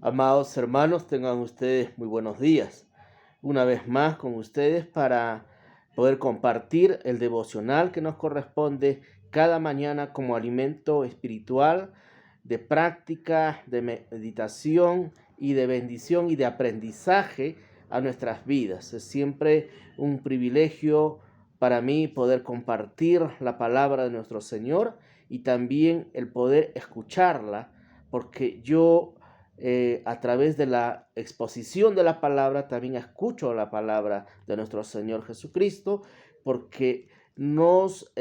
Amados hermanos, tengan ustedes muy buenos días. Una vez más con ustedes para poder compartir el devocional que nos corresponde cada mañana como alimento espiritual, de práctica, de meditación y de bendición y de aprendizaje a nuestras vidas. Es siempre un privilegio para mí poder compartir la palabra de nuestro Señor y también el poder escucharla, porque yo a través de la exposición de la palabra, también escucho la palabra de nuestro Señor Jesucristo, porque nos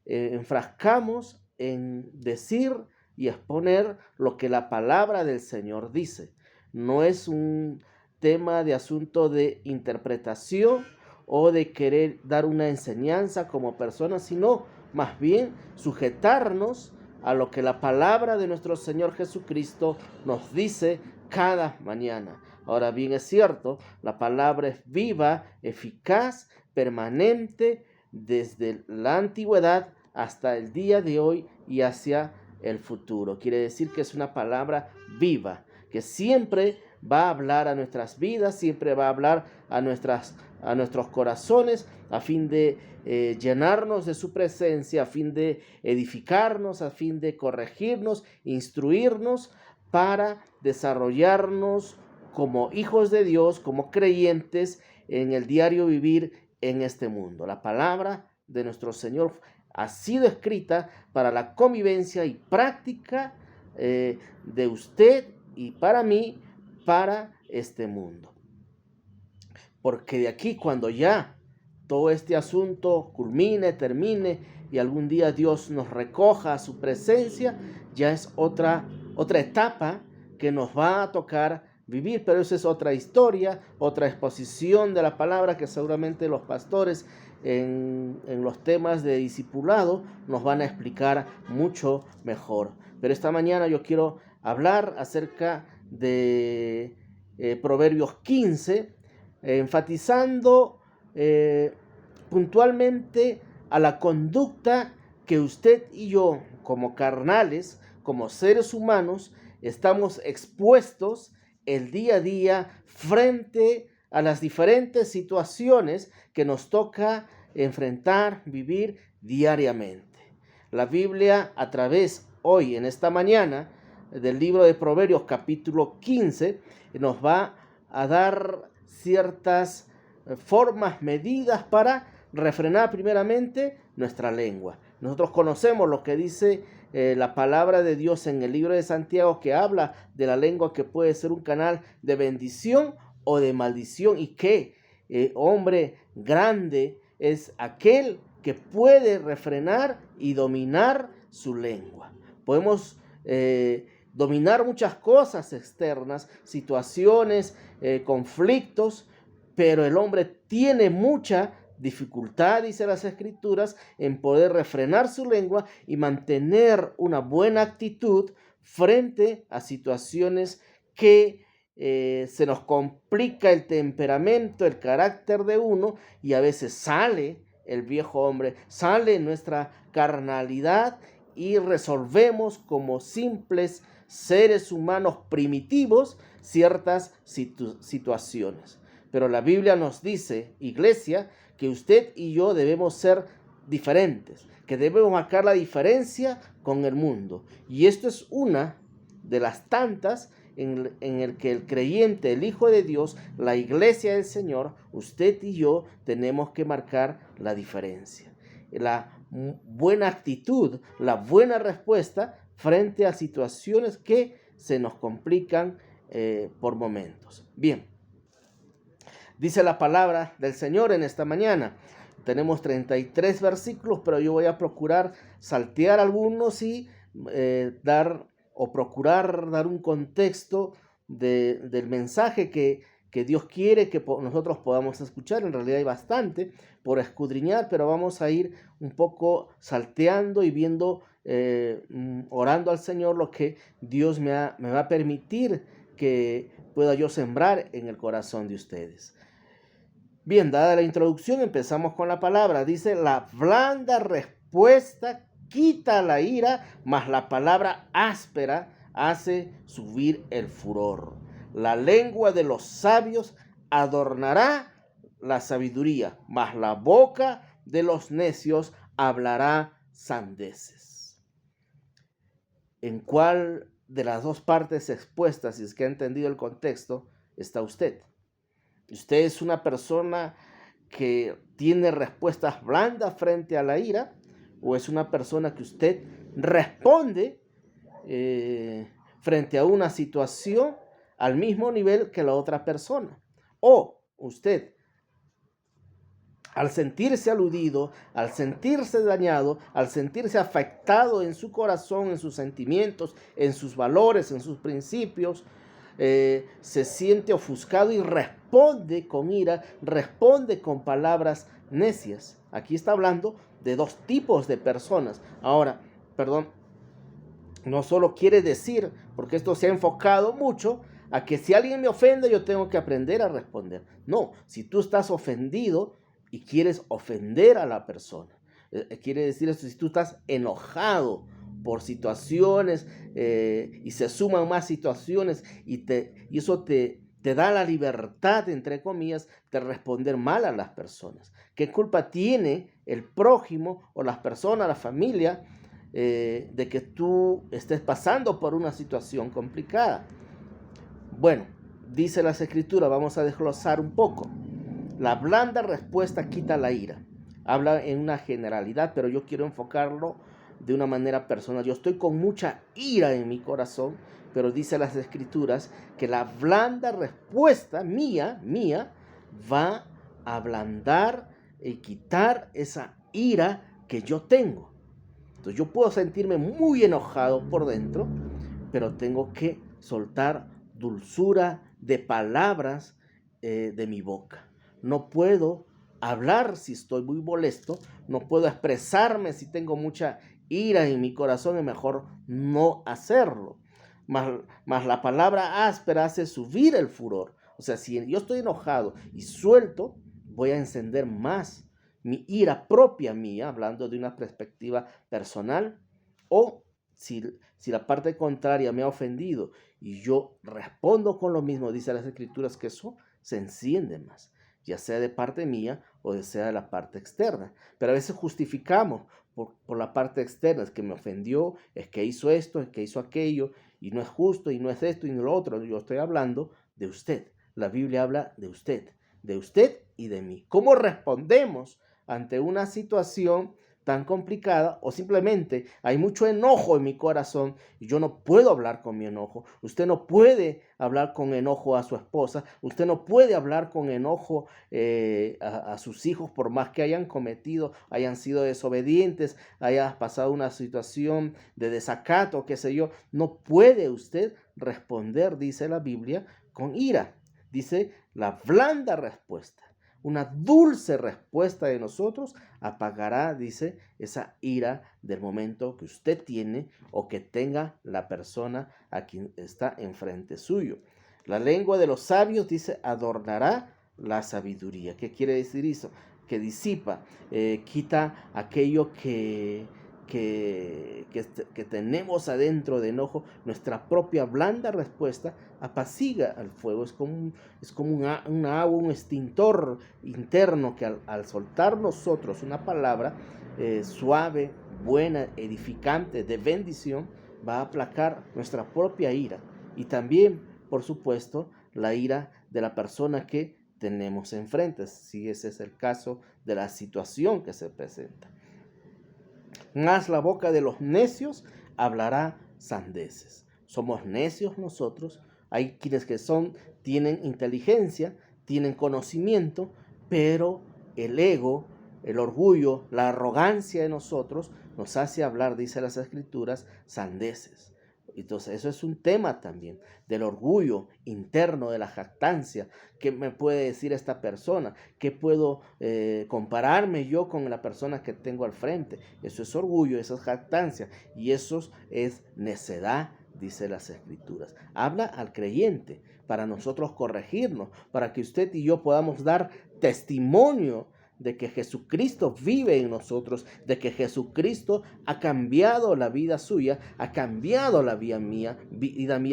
enfrascamos en decir y exponer lo que la palabra del Señor dice. No es un tema de asunto de interpretación o de querer dar una enseñanza como personas, sino más bien sujetarnos a lo que la palabra de nuestro Señor Jesucristo nos dice cada mañana. Ahora bien, es cierto, la palabra es viva, eficaz, permanente, desde la antigüedad hasta el día de hoy y hacia el futuro. Quiere decir que es una palabra viva, que siempre va a hablar a nuestras vidas, siempre va a hablar a nuestros corazones, a fin de llenarnos de su presencia, a fin de edificarnos, a fin de corregirnos, instruirnos para desarrollarnos como hijos de Dios, como creyentes en el diario vivir en este mundo. La palabra de nuestro Señor ha sido escrita para la convivencia y práctica de usted y para mí, para este mundo. Porque de aquí, cuando ya todo este asunto culmine, termine y algún día Dios nos recoja a su presencia, ya es otra etapa que nos va a tocar vivir, pero esa es otra historia, otra exposición de la palabra que seguramente los pastores en los temas de discipulado nos van a explicar mucho mejor. Pero esta mañana yo quiero hablar acerca de Proverbios 15, enfatizando puntualmente a la conducta que usted y yo, como carnales, como seres humanos, estamos expuestos el día a día frente a las diferentes situaciones que nos toca enfrentar, vivir diariamente. La Biblia, a través hoy, en esta mañana, del libro de Proverbios capítulo 15, nos va a dar ciertas formas, medidas para refrenar primeramente nuestra lengua. Nosotros conocemos lo que dice la palabra de Dios en el libro de Santiago, que habla de la lengua que puede ser un canal de bendición o de maldición, y que hombre grande es aquel que puede refrenar y dominar su lengua. Podemos dominar muchas cosas externas, situaciones, conflictos, pero el hombre tiene mucha dificultad, dice las Escrituras, en poder refrenar su lengua y mantener una buena actitud frente a situaciones que se nos complica el temperamento, el carácter de uno, y a veces sale el viejo hombre, sale nuestra carnalidad y resolvemos como simples seres humanos primitivos ciertas situaciones. Pero la Biblia nos dice, iglesia, que usted y yo debemos ser diferentes, que debemos marcar la diferencia con el mundo. Y esto es una de las tantas en el que el creyente, el Hijo de Dios, la iglesia del Señor, usted y yo tenemos que marcar la diferencia. La buena actitud, la buena respuesta frente a situaciones que se nos complican por momentos. Bien, dice la palabra del Señor en esta mañana. Tenemos 33 versículos, pero yo voy a procurar saltear algunos y procurar dar un contexto del mensaje que Dios quiere que nosotros podamos escuchar. En realidad hay bastante por escudriñar, pero vamos a ir un poco salteando y viendo, orando al Señor lo que Dios me va a permitir que pueda yo sembrar en el corazón de ustedes. Bien, dada la introducción, empezamos con la palabra. Dice: la blanda respuesta quita la ira, mas la palabra áspera hace subir el furor. La lengua de los sabios adornará la sabiduría, mas la boca de los necios hablará sandeces. ¿En cuál de las dos partes expuestas, si es que ha entendido el contexto, está usted? ¿Usted es una persona que tiene respuestas blandas frente a la ira? ¿O es una persona que usted responde frente a una situación al mismo nivel que la otra persona? ¿O usted, al sentirse aludido, al sentirse dañado, al sentirse afectado en su corazón, en sus sentimientos, en sus valores, en sus principios, se siente ofuscado y responde con ira, responde con palabras necias? Aquí está hablando de dos tipos de personas. Ahora, no solo quiere decir, porque esto se ha enfocado mucho, a que si alguien me ofende yo tengo que aprender a responder. No, si tú estás ofendido y quieres ofender a la persona, quiere decir esto, si tú estás enojado por situaciones y se suman más situaciones y eso te da la libertad, entre comillas, de responder mal a las personas. ¿Qué culpa tiene el prójimo o las personas, la familia, de que tú estés pasando por una situación complicada? Bueno, dice las Escrituras, vamos a desglosar un poco. La blanda respuesta quita la ira. Habla en una generalidad, pero yo quiero enfocarlo de una manera personal. Yo estoy con mucha ira en mi corazón, pero dice las Escrituras que la blanda respuesta mía, va a ablandar y quitar esa ira que yo tengo. Entonces yo puedo sentirme muy enojado por dentro, pero tengo que soltar dulzura de palabras de mi boca. No puedo hablar si estoy muy molesto, no puedo expresarme si tengo mucha ira en mi corazón, es mejor no hacerlo. Mas la palabra áspera hace subir el furor. O sea, si yo estoy enojado y suelto, voy a encender más mi ira propia mía, hablando de una perspectiva personal, o si la parte contraria me ha ofendido y yo respondo con lo mismo, dice las Escrituras que eso se enciende más, ya sea de parte mía o sea de la parte externa. Pero a veces justificamos por la parte externa, es que me ofendió, es que hizo esto, es que hizo aquello, y no es justo, y no es esto, y no lo otro. Yo estoy hablando de usted. La Biblia habla de usted y de mí. ¿Cómo respondemos ante una situación tan complicada, o simplemente hay mucho enojo en mi corazón y yo no puedo hablar con mi enojo? Usted no puede hablar con enojo a su esposa, usted no puede hablar con enojo a sus hijos, por más que hayan cometido, hayan sido desobedientes, haya pasado una situación de desacato, qué sé yo. No puede usted responder, dice la Biblia, con ira. Dice la blanda respuesta. Una dulce respuesta de nosotros apagará, dice, esa ira del momento que usted tiene o que tenga la persona a quien está enfrente suyo. La lengua de los sabios, dice, adornará la sabiduría. ¿Qué quiere decir eso? Que disipa, quita aquello que tenemos adentro de enojo. Nuestra propia blanda respuesta apacigua al fuego. Es como un agua, un extintor interno que al soltar nosotros una palabra suave, buena, edificante, de bendición, va a aplacar nuestra propia ira y también, por supuesto, la ira de la persona que tenemos enfrente, si ese es el caso de la situación que se presenta. Mas la boca de los necios hablará sandeces. Somos necios nosotros. Hay quienes tienen inteligencia, tienen conocimiento, pero el ego, el orgullo, la arrogancia de nosotros nos hace hablar, dice las Escrituras, sandeces. Entonces eso es un tema también del orgullo interno, de la jactancia. ¿Qué me puede decir esta persona? ¿Qué puedo compararme yo con la persona que tengo al frente? Eso es orgullo, eso es jactancia y eso es necedad, dice las Escrituras. Habla al creyente para nosotros corregirnos, para que usted y yo podamos dar testimonio de que Jesucristo vive en nosotros, de que Jesucristo ha cambiado la vida suya, ha cambiado la vida mía.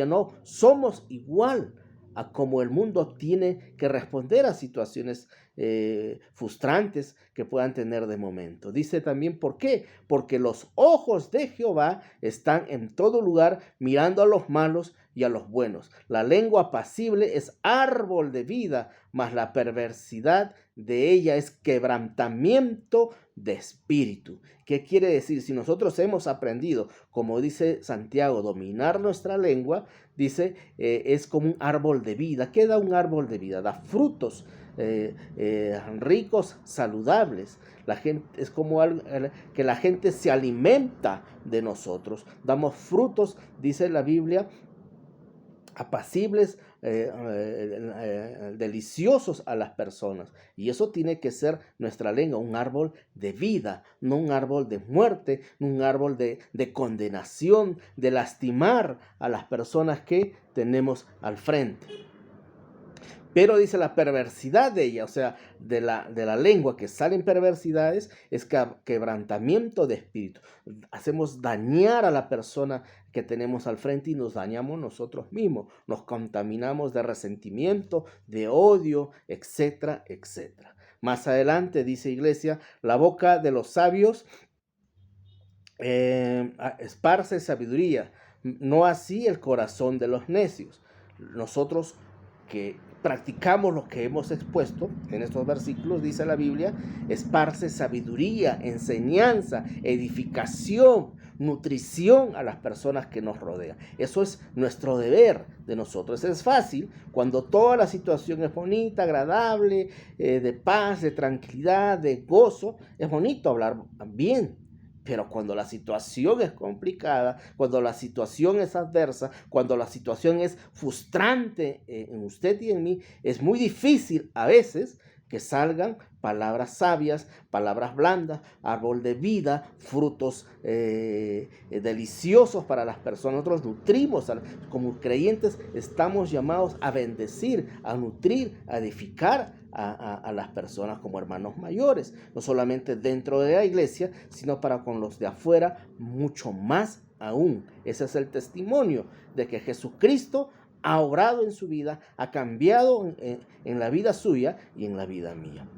No, somos igual a como el mundo tiene que responder a situaciones frustrantes que puedan tener de momento. Dice también, ¿por qué? Porque los ojos de Jehová están en todo lugar, mirando a los malos y a los buenos. La lengua apacible es árbol de vida, mas la perversidad de ella es quebrantamiento de espíritu. ¿Qué quiere decir? Si nosotros hemos aprendido, como dice Santiago, dominar nuestra lengua, dice, es como un árbol de vida. ¿Qué da un árbol de vida? Da frutos ricos, saludables. La gente, es como que la gente se alimenta de nosotros. Damos frutos, dice la Biblia, apacibles, deliciosos a las personas. Y eso tiene que ser nuestra lengua, un árbol de vida, no un árbol de muerte, no un árbol de condenación, de lastimar a las personas que tenemos al frente. Pero dice la perversidad de ella, o sea, de la lengua que salen perversidades, es quebrantamiento de espíritu. Hacemos dañar a la persona que tenemos al frente y nos dañamos nosotros mismos. Nos contaminamos de resentimiento, de odio, etcétera, etcétera. Más adelante dice, iglesia, la boca de los sabios esparce sabiduría, no así el corazón de los necios. Nosotros que practicamos lo que hemos expuesto en estos versículos, dice la Biblia, esparce sabiduría, enseñanza, edificación, nutrición a las personas que nos rodean. Eso es nuestro deber de nosotros. Es fácil cuando toda la situación es bonita, agradable, de paz, de tranquilidad, de gozo. Es bonito hablar bien. Pero cuando la situación es complicada, cuando la situación es adversa, cuando la situación es frustrante en usted y en mí, es muy difícil a veces que salgan palabras sabias, palabras blandas, árbol de vida, frutos deliciosos para las personas. Nosotros nutrimos, como creyentes estamos llamados a bendecir, a nutrir, a edificar a las personas como hermanos mayores, no solamente dentro de la iglesia, sino para con los de afuera, mucho más aún. Ese es el testimonio de que Jesucristo ha obrado en su vida, ha cambiado en la vida suya y en la vida mía.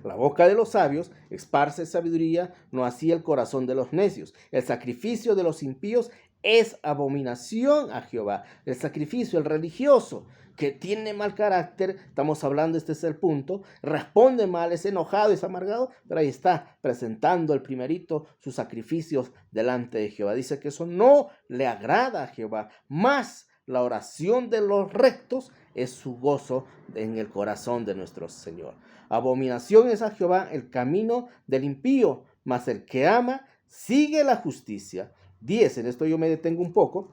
La boca de los sabios esparce sabiduría, no así el corazón de los necios. El sacrificio de los impíos es abominación a Jehová. El sacrificio, el religioso, que tiene mal carácter, estamos hablando, este es el punto, responde mal, es enojado, es amargado, pero ahí está, presentando el primerito sus sacrificios delante de Jehová. Dice que eso no le agrada a Jehová, más la oración de los rectos es su gozo en el corazón de nuestro Señor. Abominación es a Jehová el camino del impío, mas el que ama sigue la justicia. 10, en esto yo me detengo un poco.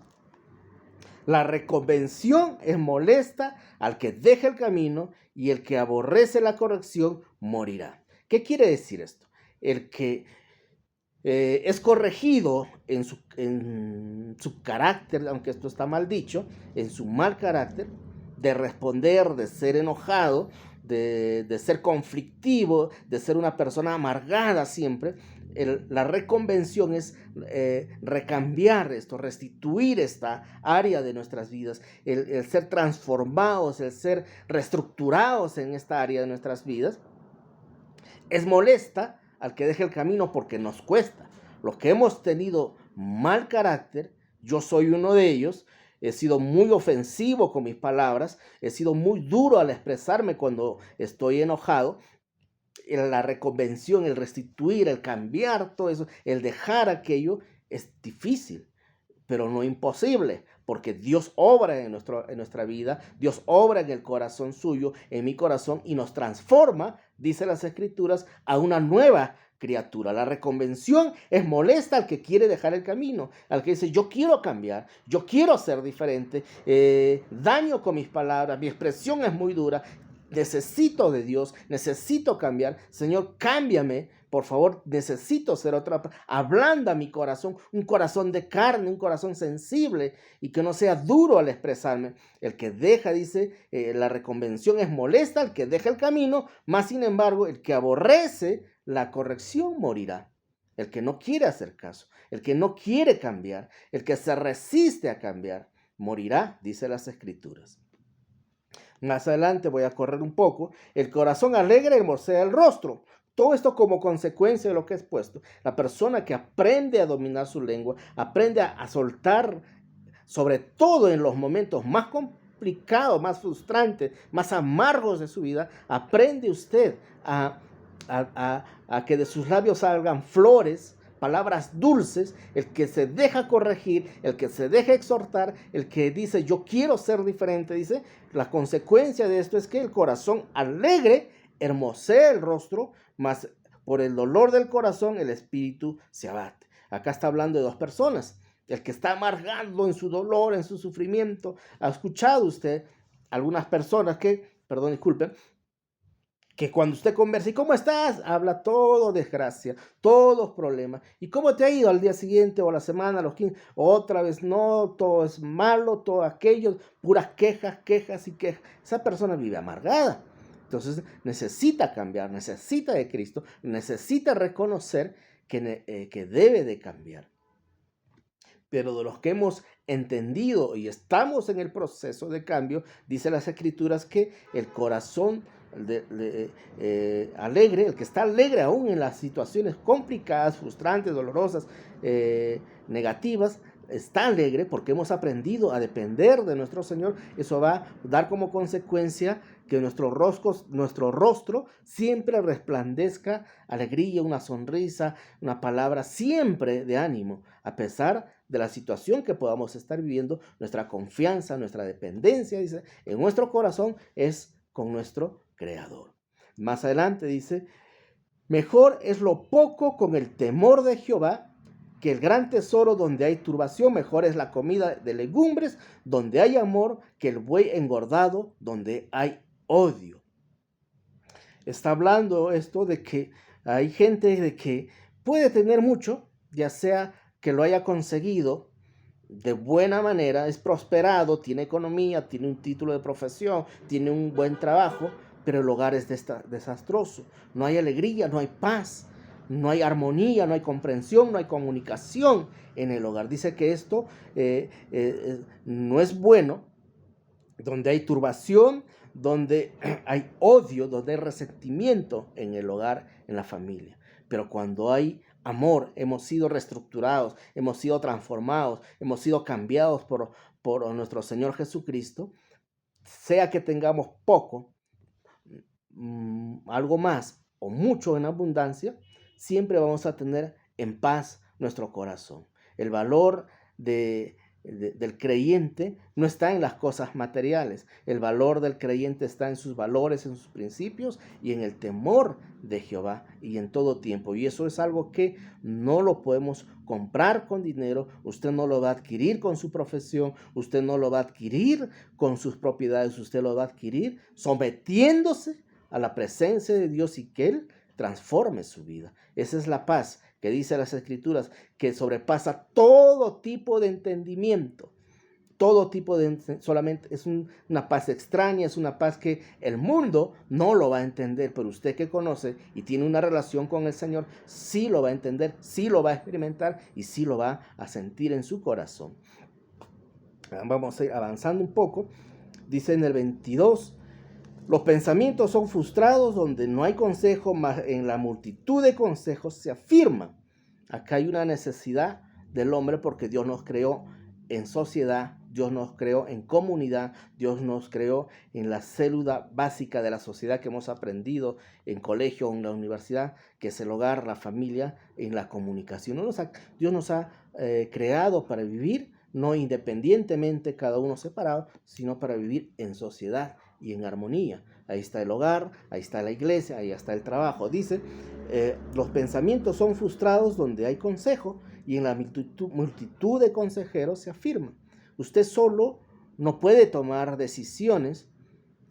La reconvención es molesta al que deja el camino, y el que aborrece la corrección morirá. ¿Qué quiere decir esto? El que es corregido en su carácter, aunque esto está mal dicho, en su mal carácter, de responder, de ser enojado, de ser conflictivo, de ser una persona amargada siempre. La reconvención es recambiar esto, restituir esta área de nuestras vidas, el ser transformados, el ser reestructurados en esta área de nuestras vidas. Es molesta al que deje el camino porque nos cuesta. Los que hemos tenido mal carácter, yo soy uno de ellos, he sido muy ofensivo con mis palabras, he sido muy duro al expresarme cuando estoy enojado. La reconvención, el restituir, el cambiar todo eso, el dejar aquello es difícil, pero no imposible, porque Dios obra en nuestra vida, Dios obra en el corazón suyo, en mi corazón, y nos transforma, dice las Escrituras, a una nueva criatura. La reconvención es molesta al que quiere dejar el camino, al que dice, yo quiero cambiar, yo quiero ser diferente, daño con mis palabras, mi expresión es muy dura, necesito de Dios, necesito cambiar. Señor, cámbiame, por favor, necesito ser otra. Ablanda mi corazón, un corazón de carne, un corazón sensible y que no sea duro al expresarme. El que deja, dice, la reconvención es molesta, el que deja el camino, más sin embargo, el que aborrece la corrección morirá. El que no quiere hacer caso, el que no quiere cambiar, el que se resiste a cambiar, morirá, dice las Escrituras. Más adelante voy a correr un poco. El corazón alegre hermosea el rostro. Todo esto como consecuencia de lo que he expuesto. La persona que aprende a dominar su lengua, aprende a soltar, sobre todo en los momentos más complicados, más frustrantes, más amargos de su vida, aprende usted a que de sus labios salgan flores, palabras dulces, el que se deja corregir, el que se deja exhortar, el que dice yo quiero ser diferente, dice, la consecuencia de esto es que el corazón alegre hermosea el rostro, mas por el dolor del corazón el espíritu se abate. Acá está hablando de dos personas, el que está amargado en su dolor, en su sufrimiento. ¿Ha escuchado usted algunas personas que cuando usted conversa, ¿y cómo estás? Habla todo desgracia, todos problemas. ¿Y cómo te ha ido al día siguiente o a la semana, a los 15? Otra vez, no, todo es malo, todo aquello, puras quejas, quejas y quejas. Esa persona vive amargada. Entonces necesita cambiar, necesita de Cristo, necesita reconocer que debe de cambiar. Pero de los que hemos entendido y estamos en el proceso de cambio, dice las Escrituras que el corazón alegre, el que está alegre aún en las situaciones complicadas, frustrantes, dolorosas, negativas, está alegre porque hemos aprendido a depender de nuestro Señor. Eso va a dar como consecuencia que nuestro rostro siempre resplandezca alegría, una sonrisa, una palabra siempre de ánimo, a pesar de la situación que podamos estar viviendo. Nuestra confianza, nuestra dependencia, dice, en nuestro corazón es con nuestro Creador. Más adelante dice, mejor es lo poco con el temor de Jehová que el gran tesoro donde hay turbación. Mejor es la comida de legumbres donde hay amor que el buey engordado donde hay odio. Está hablando esto de que hay gente de que puede tener mucho, ya sea que lo haya conseguido de buena manera, es prosperado, tiene economía, tiene un título de profesión, tiene un buen trabajo, pero el hogar es desastroso. No hay alegría, no hay paz, no hay armonía, no hay comprensión, no hay comunicación en el hogar. Dice que esto no es bueno, donde hay turbación, donde hay odio, donde hay resentimiento en el hogar, en la familia. Pero cuando hay amor, hemos sido reestructurados, hemos sido transformados, hemos sido cambiados por nuestro Señor Jesucristo, sea que tengamos poco, algo más o mucho en abundancia, siempre vamos a tener en paz nuestro corazón. El valor del creyente no está en las cosas materiales. El valor del creyente está en sus valores, en sus principios y en el temor de Jehová y en todo tiempo. Y eso es algo que no lo podemos comprar con dinero. Usted no lo va a adquirir con su profesión. Usted no lo va a adquirir con sus propiedades. Usted lo va a adquirir sometiéndose a la presencia de Dios y que Él transforme su vida. Esa es la paz que dice las Escrituras, que sobrepasa todo tipo de entendimiento. Todo tipo solamente es una paz extraña, es una paz que el mundo no lo va a entender, pero usted que conoce y tiene una relación con el Señor, sí lo va a entender, sí lo va a experimentar y sí lo va a sentir en su corazón. Vamos a ir avanzando un poco. Dice en el 22, los pensamientos son frustrados donde no hay consejo, mas en la multitud de consejos se afirman. Acá hay una necesidad del hombre porque Dios nos creó en sociedad, Dios nos creó en comunidad, Dios nos creó en la célula básica de la sociedad que hemos aprendido en colegio o en la universidad, que es el hogar, la familia, en la comunicación. Dios nos ha creado para vivir, no independientemente cada uno separado, sino para vivir en sociedad y en armonía. Ahí está el hogar, ahí está la iglesia, ahí está el trabajo. Dice, los pensamientos son frustrados donde hay consejo y en la multitud de consejeros se afirma. Usted solo no puede tomar decisiones,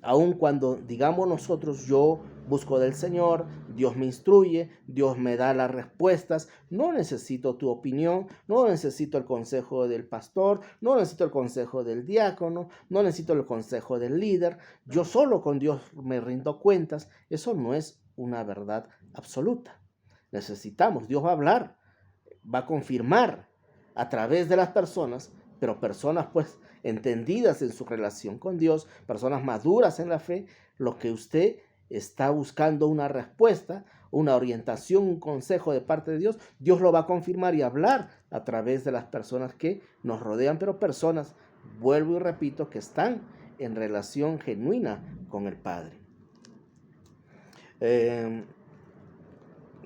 aun cuando digamos nosotros yo busco del Señor, Dios me instruye, Dios me da las respuestas. No necesito tu opinión, no necesito el consejo del pastor, no necesito el consejo del diácono, no necesito el consejo del líder. Yo solo con Dios me rindo cuentas. Eso no es una verdad absoluta. Necesitamos, Dios va a hablar, va a confirmar a través de las personas, pero personas pues entendidas en su relación con Dios, personas maduras en la fe, lo que usted está buscando una respuesta, una orientación, un consejo de parte de Dios, Dios lo va a confirmar y hablar a través de las personas que nos rodean, pero personas, vuelvo y repito, que están en relación genuina con el Padre.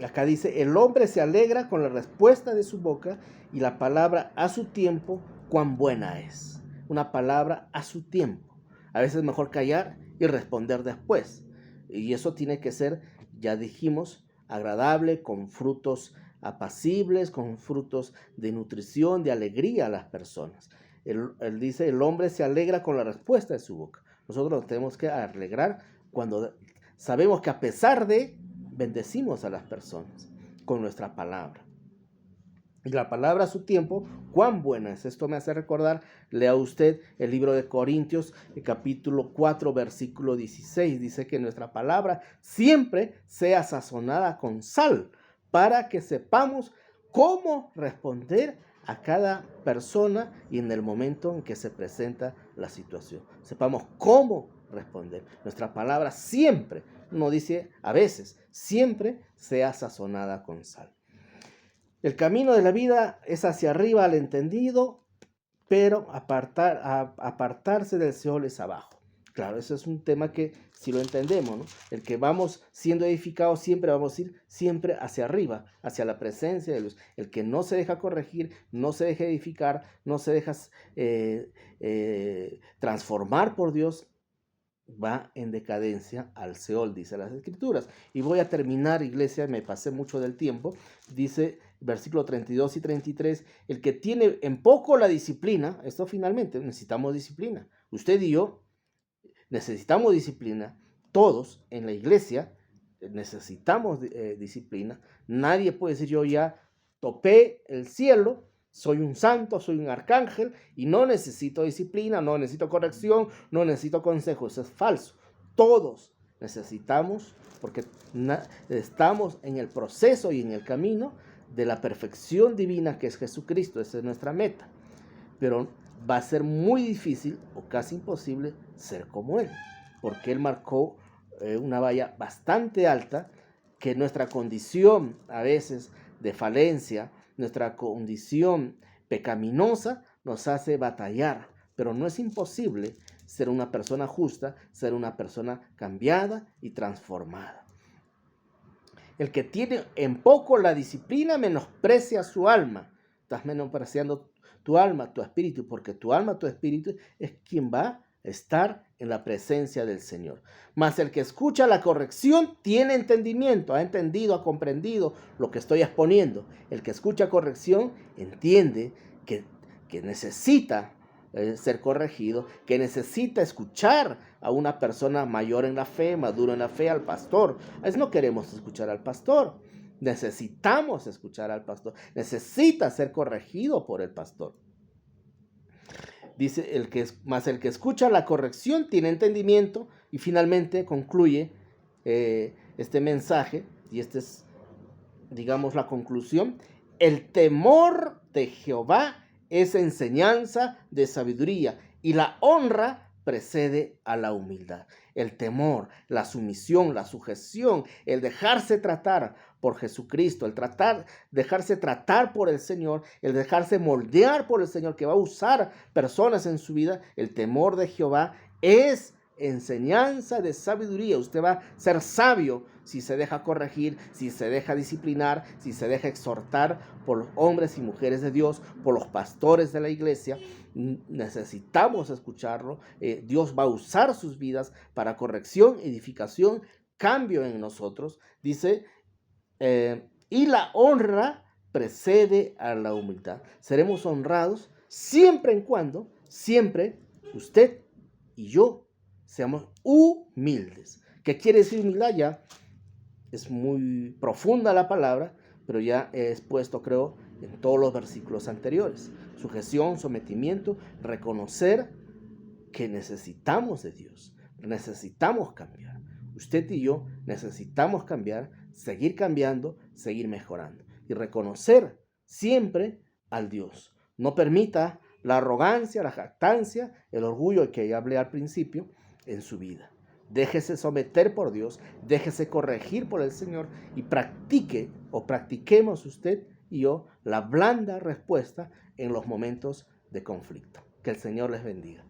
Acá dice, el hombre se alegra con la respuesta de su boca y la palabra a su tiempo, cuán buena es. Una palabra a su tiempo. A veces es mejor callar y responder después. Y eso tiene que ser, ya dijimos, agradable, con frutos apacibles, con frutos de nutrición, de alegría a las personas. Él dice, el hombre se alegra con la respuesta de su boca. Nosotros nos tenemos que alegrar cuando sabemos que a pesar de, bendecimos a las personas con nuestra palabra. Y la palabra a su tiempo, cuán buena es. Esto me hace recordar, lea usted el libro de Corintios, el capítulo 4, versículo 16. Dice que nuestra palabra siempre sea sazonada con sal, para que sepamos cómo responder a cada persona y en el momento en que se presenta la situación. Sepamos cómo responder. Nuestra palabra siempre, no dice a veces, siempre sea sazonada con sal. El camino de la vida es hacia arriba al entendido, pero apartarse del Seol es abajo. Claro, eso es un tema que si lo entendemos, ¿no? El que vamos siendo edificados siempre vamos a ir siempre hacia arriba, hacia la presencia de Dios. El que no se deja corregir, no se deja edificar, no se deja transformar por Dios, va en decadencia al Seol, dice las Escrituras. Y voy a terminar, iglesia, me pasé mucho del tiempo. Dice versículo 32 y 33, el que tiene en poco la disciplina, esto finalmente, necesitamos disciplina. Usted y yo necesitamos disciplina. Todos en la iglesia necesitamos disciplina. Nadie puede decir yo ya topé el cielo, soy un santo, soy un arcángel y no necesito disciplina, no necesito corrección, no necesito consejo. Eso es falso. Todos necesitamos, porque estamos en el proceso y en el camino de la perfección divina que es Jesucristo. Esa es nuestra meta. Pero va a ser muy difícil o casi imposible ser como Él, porque Él marcó una valla bastante alta, que nuestra condición a veces de falencia, nuestra condición pecaminosa nos hace batallar, pero no es imposible ser una persona justa, ser una persona cambiada y transformada. El que tiene en poco la disciplina menosprecia su alma. Estás menospreciando tu alma, tu espíritu, porque tu alma, tu espíritu es quien va a estar en la presencia del Señor. Mas el que escucha la corrección tiene entendimiento, ha entendido, ha comprendido lo que estoy exponiendo. El que escucha corrección entiende que necesita ser corregido, que necesita escuchar a una persona mayor en la fe, maduro en la fe, al pastor. A veces no queremos escuchar al pastor. Necesitamos escuchar al pastor. Necesita ser corregido por el pastor. Dice, el que escucha la corrección tiene entendimiento. Y finalmente concluye este mensaje, y esta es, digamos, la conclusión. El temor de Jehová es enseñanza de sabiduría, y la honra precede a la humildad. El temor, la sumisión, la sujeción, el dejarse tratar por Jesucristo, el dejarse tratar por el Señor, el dejarse moldear por el Señor, que va a usar personas en su vida. El temor de Jehová es enseñanza de sabiduría. Usted va a ser sabio si se deja corregir, si se deja disciplinar, si se deja exhortar por los hombres y mujeres de Dios, por los pastores de la iglesia. Necesitamos escucharlo. Dios va a usar sus vidas para corrección, edificación, cambio en nosotros. Dice, y la honra precede a la humildad. Seremos honrados siempre en cuando, siempre usted y yo seamos humildes. ¿Qué quiere decir humildad? Ya Es muy profunda la palabra, pero ya he expuesto, creo, en todos los versículos anteriores. Sujeción, sometimiento, reconocer que necesitamos de Dios, necesitamos cambiar. Usted y yo necesitamos cambiar, seguir cambiando, seguir mejorando y reconocer siempre al Dios. No permita la arrogancia, la jactancia, el orgullo que ya hablé al principio en su vida. Déjese someter por Dios, déjese corregir por el Señor y practique o practiquemos usted y yo la blanda respuesta en los momentos de conflicto. Que el Señor les bendiga.